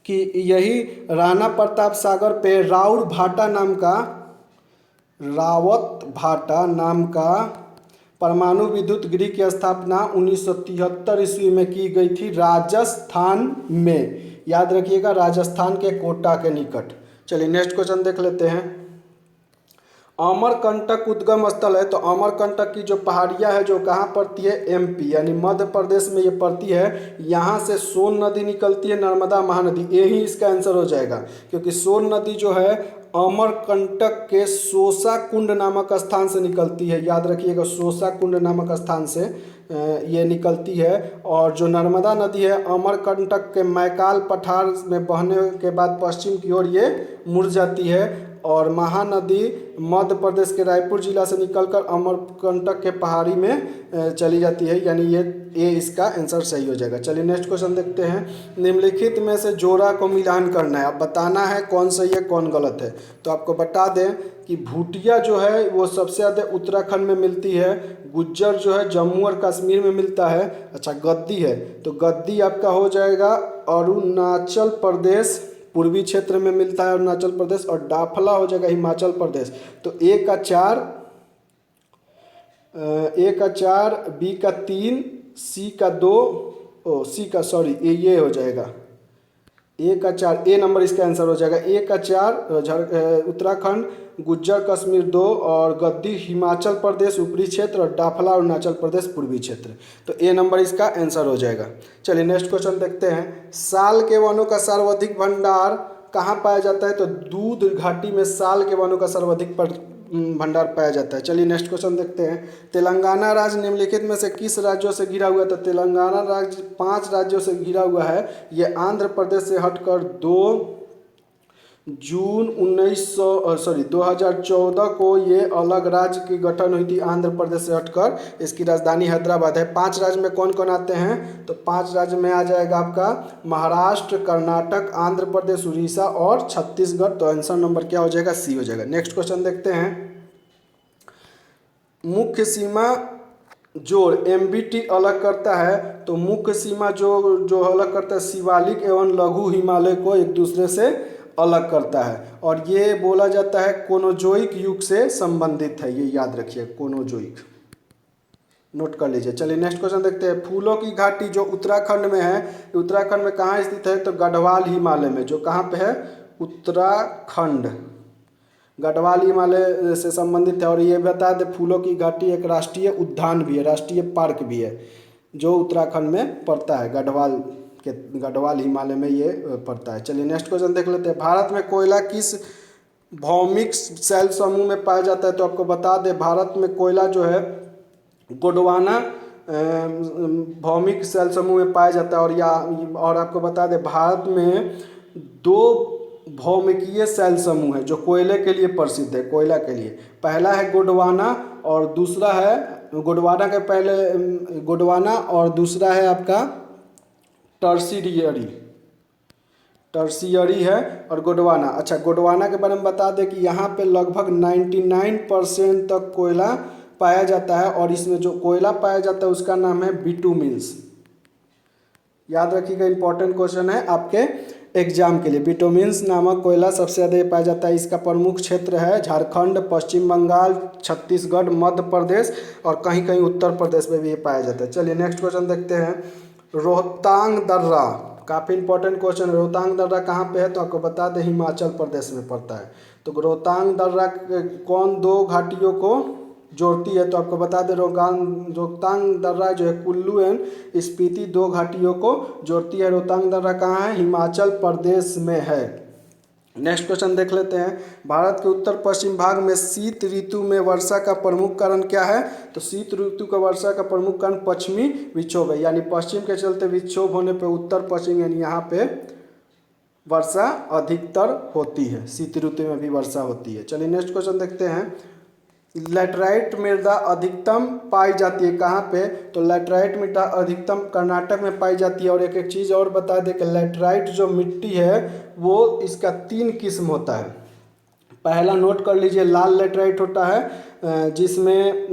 कि यही राणा प्रताप सागर पे रावत भाटा नाम का परमाणु विद्युत गृह की स्थापना 1973 ईस्वी में की गई थी राजस्थान में। याद रखिएगा, राजस्थान के कोटा के निकट। चलिए नेक्स्ट क्वेश्चन देख लेते हैं। अमरकंटक उद्गम स्थल है, तो अमरकंटक की जो पहाड़ियाँ है जो कहाँ पड़ती है? MP यानी मध्य प्रदेश में ये पड़ती है। यहाँ से सोन नदी निकलती है, नर्मदा महानदी, यही इसका आंसर हो जाएगा। क्योंकि सोन नदी जो है अमरकंटक के सोसा कुंड नामक स्थान से निकलती है। याद रखिएगा, सोसा कुंड नामक स्थान से ये निकलती है। और जो नर्मदा नदी है अमरकंटक के मैकाल पठार में बहने के बाद पश्चिम की ओर ये मुड़ जाती है। और महानदी मध्य प्रदेश के रायपुर जिला से निकलकर अमरकंटक के पहाड़ी में चली जाती है, यानी ये इसका आंसर सही हो जाएगा। चलिए नेक्स्ट क्वेश्चन देखते हैं। निम्नलिखित में से जोड़ा को मिलान करना है, अब बताना है कौन सही है कौन गलत है। तो आपको बता दें कि भूटिया जो है वो सबसे ज़्यादा उत्तराखंड में मिलती है। गुज्जर जो है जम्मू और कश्मीर में मिलता है। अच्छा, गद्दी है, तो गद्दी आपका हो जाएगा अरुणाचल प्रदेश, पूर्वी क्षेत्र में मिलता है अरुणाचल प्रदेश। और डाफला हो जाएगा हिमाचल प्रदेश। तो A का 4, B का 3, C का 2, ये हो जाएगा A का 4, A नंबर इसका आंसर हो जाएगा। A का 4 उत्तराखंड, गुज्जर कश्मीर 2 और गद्दी हिमाचल प्रदेश ऊपरी क्षेत्र और डाफला अरुणाचल प्रदेश पूर्वी क्षेत्र। तो A नंबर इसका आंसर हो जाएगा। चलिए नेक्स्ट क्वेश्चन देखते हैं। साल के वनों का सर्वाधिक भंडार कहाँ पाया जाता है? तो दूध घाटी में साल के वनों का सर्वाधिक भंडार पाया जाता है। चलिए नेक्स्ट क्वेश्चन देखते हैं। तेलंगाना राज्य निम्नलिखित में से किस राज्यों से घिरा हुआ है? तो तेलंगाना राज्य 5 राज्यों से घिरा हुआ है। ये आंध्र प्रदेश से हटकर 2014 को ये अलग राज्य की गठन हुई थी, आंध्र प्रदेश से हटकर। इसकी राजधानी हैदराबाद है। 5 राज्य में कौन कौन आते हैं? तो 5 राज्य में आ जाएगा आपका महाराष्ट्र, कर्नाटक, आंध्र प्रदेश, उड़ीसा और छत्तीसगढ़। तो आंसर नंबर क्या हो जाएगा? सी हो जाएगा। नेक्स्ट क्वेश्चन देखते हैं। मुख्य सीमा जोड़ MBT अलग करता है। तो मुख्य सीमा जो अलग करता है, शिवालिक एवं लघु हिमालय को एक दूसरे से अलग करता है। और ये बोला जाता है कोनोजोइक युग से संबंधित है। ये याद रखिए, कोनोजोइक, नोट कर लीजिए। चलिए नेक्स्ट क्वेश्चन देखते हैं। फूलों की घाटी जो उत्तराखंड में है, उत्तराखंड में कहाँ स्थित है? तो गढ़वाल हिमालय में। जो कहाँ पे है? उत्तराखंड, गढ़वाल हिमालय से संबंधित है। और ये बता दें, फूलों की घाटी एक राष्ट्रीय उद्यान भी है, राष्ट्रीय पार्क भी है, जो उत्तराखंड में पड़ता है। गढ़वाल हिमालय में ये पड़ता है। चलिए नेक्स्ट क्वेश्चन देख लेते हैं। भारत में कोयला किस भौमिक शैल समूह में पाया जाता है? तो आपको बता दें, भारत में कोयला जो है गोंडवाना भौमिक शैल समूह में पाया जाता है। और आपको बता दें, भारत में 2 भौमिकीय शैल समूह है जो कोयले के लिए प्रसिद्ध है, कोयला के लिए। पहला है गोंडवाना और दूसरा है गोंडवाना और दूसरा है आपका टर्सियरी है और गोंडवाना। अच्छा, गोंडवाना के बारे में बता दें कि यहाँ पे लगभग 99% तक कोयला पाया जाता है। और इसमें जो कोयला पाया जाता है उसका नाम है बिटुमिन्स। याद रखिएगा, इंपॉर्टेंट क्वेश्चन है आपके एग्जाम के लिए। बिटुमिन्स नामक कोयला सबसे ज़्यादा पाया जाता है। इसका प्रमुख क्षेत्र है झारखंड, पश्चिम बंगाल, छत्तीसगढ़, मध्य प्रदेश और कहीं कहीं उत्तर प्रदेश में भी ये पाया जाता है। चलिए नेक्स्ट क्वेश्चन देखते हैं। रोहतांग दर्रा, काफ़ी इंपॉर्टेंट क्वेश्चन है। रोहतांग दर्रा कहाँ पे है? तो आपको बता दें, हिमाचल प्रदेश में पड़ता है। तो रोहतांग दर्रा कौन 2 घाटियों को जोड़ती है? तो आपको बता दें, रोहतांग दर्रा जो है कुल्लू एंड स्पीति 2 घाटियों को जोड़ती है। रोहतांग दर्रा कहाँ है? हिमाचल प्रदेश में है। नेक्स्ट क्वेश्चन देख लेते हैं। भारत के उत्तर पश्चिम भाग में शीत ऋतु में वर्षा का प्रमुख कारण क्या है? तो शीत ऋतु का वर्षा का प्रमुख कारण पश्चिमी विक्षोभ है। यानी पश्चिम के चलते विक्षोभ होने पे उत्तर पश्चिम यानी यहाँ पे वर्षा अधिकतर होती है। शीत ऋतु में भी वर्षा होती है। चलिए नेक्स्ट क्वेश्चन देखते हैं। लैटराइट मृदा अधिकतम पाई जाती है कहाँ पे? तो लैटराइट मृदा अधिकतम कर्नाटक में पाई जाती है। और एक चीज़ और बता दें कि लैटराइट जो मिट्टी है वो इसका 3 किस्म होता है। पहला नोट कर लीजिए, लाल लैटराइट होता है जिसमें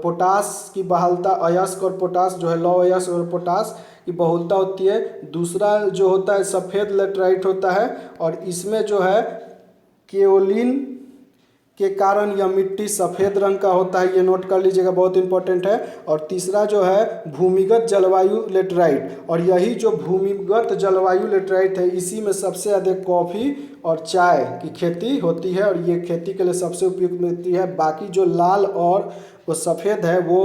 पोटास की बहालता, अयस्क और पोटास जो है, लौह अयस्क और पोटास की बहुलता होती है। दूसरा जो होता है सफ़ेद लैटराइट होता है और इसमें जो है केओलिन के कारण यह मिट्टी सफ़ेद रंग का होता है। ये नोट कर लीजिएगा, बहुत इंपॉर्टेंट है। और तीसरा जो है भूमिगत जलवायु लेटराइट। और यही जो भूमिगत जलवायु लेटराइट है, इसी में सबसे अधिक कॉफ़ी और चाय की खेती होती है और ये खेती के लिए सबसे उपयुक्त मिट्टी है। बाकी जो लाल और वो सफ़ेद है वो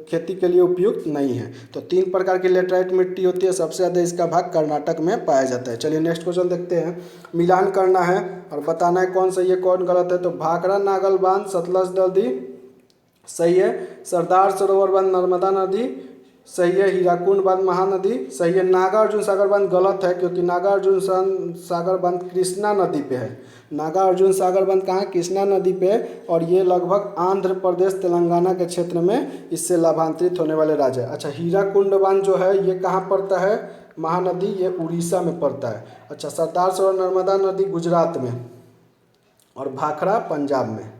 खेती के लिए उपयुक्त नहीं है। तो 3 प्रकार की लेटराइट मिट्टी होती है। सबसे ज़्यादा इसका भाग कर्नाटक में पाया जाता है। चलिए नेक्स्ट क्वेश्चन देखते हैं। मिलान करना है और बताना है कौन सही है कौन गलत है। तो भाखड़ा नागल बांध सतलज नदी सही है। सरदार सरोवर बांध नर्मदा नदी सही है। हीराकुंड बांध महानदी सही है। नागार्जुन सागर बांध गलत है क्योंकि नागार्जुन सागर बांध कृष्णा नदी पे है। नागार्जुन सागर बांध कहाँ है? कृष्णा नदी पे। और ये लगभग आंध्र प्रदेश तेलंगाना के क्षेत्र में इससे लाभांतरित होने वाले राज्य है। अच्छा, हीराकुंड बांध जो है ये कहाँ पड़ता है? महानदी, ये उड़ीसा में पड़ता है। अच्छा, सरदार सरोवर नर्मदा नदी गुजरात में और भाखड़ा पंजाब में।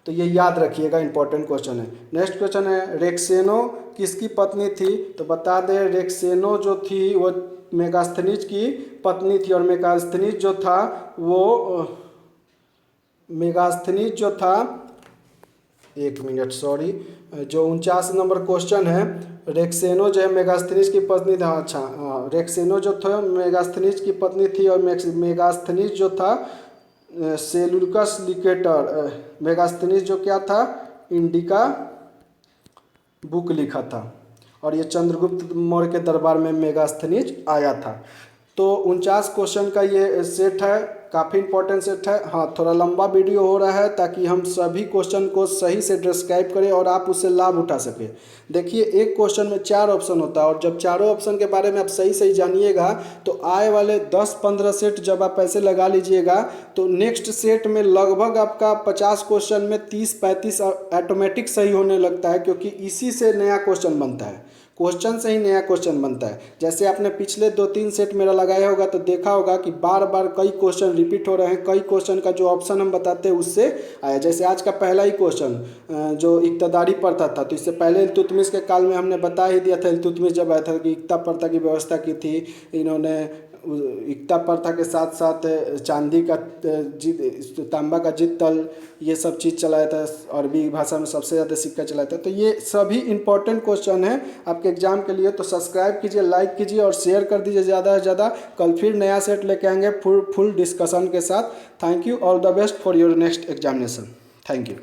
तो ये याद रखिएगा, इंपॉर्टेंट क्वेश्चन है। नेक्स्ट क्वेश्चन है, रेक्सेनो किसकी पत्नी थी? तो बता दें, रेक्सेनो जो थी वो मेगास्थनीज की पत्नी थी। और मेगास्थनीज जो था वो एक मिनट सॉरी, जो 49 नंबर क्वेश्चन है, रेक्सेनो जो है मेगास्थनीज की पत्नी था। अच्छा, रेक्सेनो जो था मेगास्थनीज की पत्नी थी और मेगास्थनीज जो था सेल्यूकस लिकेटर। मेगास्थनीज जो क्या था? इंडिका बुक लिखा था और ये चंद्रगुप्त मौर्य के दरबार में मेगास्थनीज आया था। तो 49 क्वेश्चन का ये सेट है, काफ़ी इंपॉर्टेंट सेट है। हाँ, थोड़ा लंबा वीडियो हो रहा है ताकि हम सभी क्वेश्चन को सही से डिस्क्राइब करें और आप उससे लाभ उठा सकें। देखिए, एक क्वेश्चन में 4 ऑप्शन होता है और जब चारों ऑप्शन के बारे में आप सही सही जानिएगा तो आए वाले 10-15 सेट जब आप पैसे लगा लीजिएगा तो नेक्स्ट सेट में लगभग आपका 50 क्वेश्चन में 30-35 ऑटोमेटिक सही होने लगता है, क्योंकि इसी से नया क्वेश्चन बनता है, क्वेश्चन से ही नया क्वेश्चन बनता है। जैसे आपने पिछले 2-3 सेट मेरा लगाया होगा तो देखा होगा कि बार बार कई क्वेश्चन रिपीट हो रहे हैं, कई क्वेश्चन का जो ऑप्शन हम बताते हैं उससे आया। जैसे आज का पहला ही क्वेश्चन जो इक्तदारी प्रथा था, तो इससे पहले इल्तुतमिश के काल में हमने बता ही दिया था, इल्तुतमिश जब आया था कि इक्ता प्रथा की व्यवस्था की थी इन्होंने। इक्ता प्रथा के साथ साथ चांदी का तांबा का जितल, ये सब चीज़ चलाया था, अरबी भाषा में सबसे ज़्यादा सिक्का चलाया था। तो ये सभी इंपॉर्टेंट क्वेश्चन है आपके एग्जाम के लिए। तो सब्सक्राइब कीजिए, लाइक कीजिए और शेयर कर दीजिए ज़्यादा से ज़्यादा। कल फिर नया सेट लेके आएंगे फुल डिस्कशन के साथ। Thank you, all the best for your next examination. Thank you.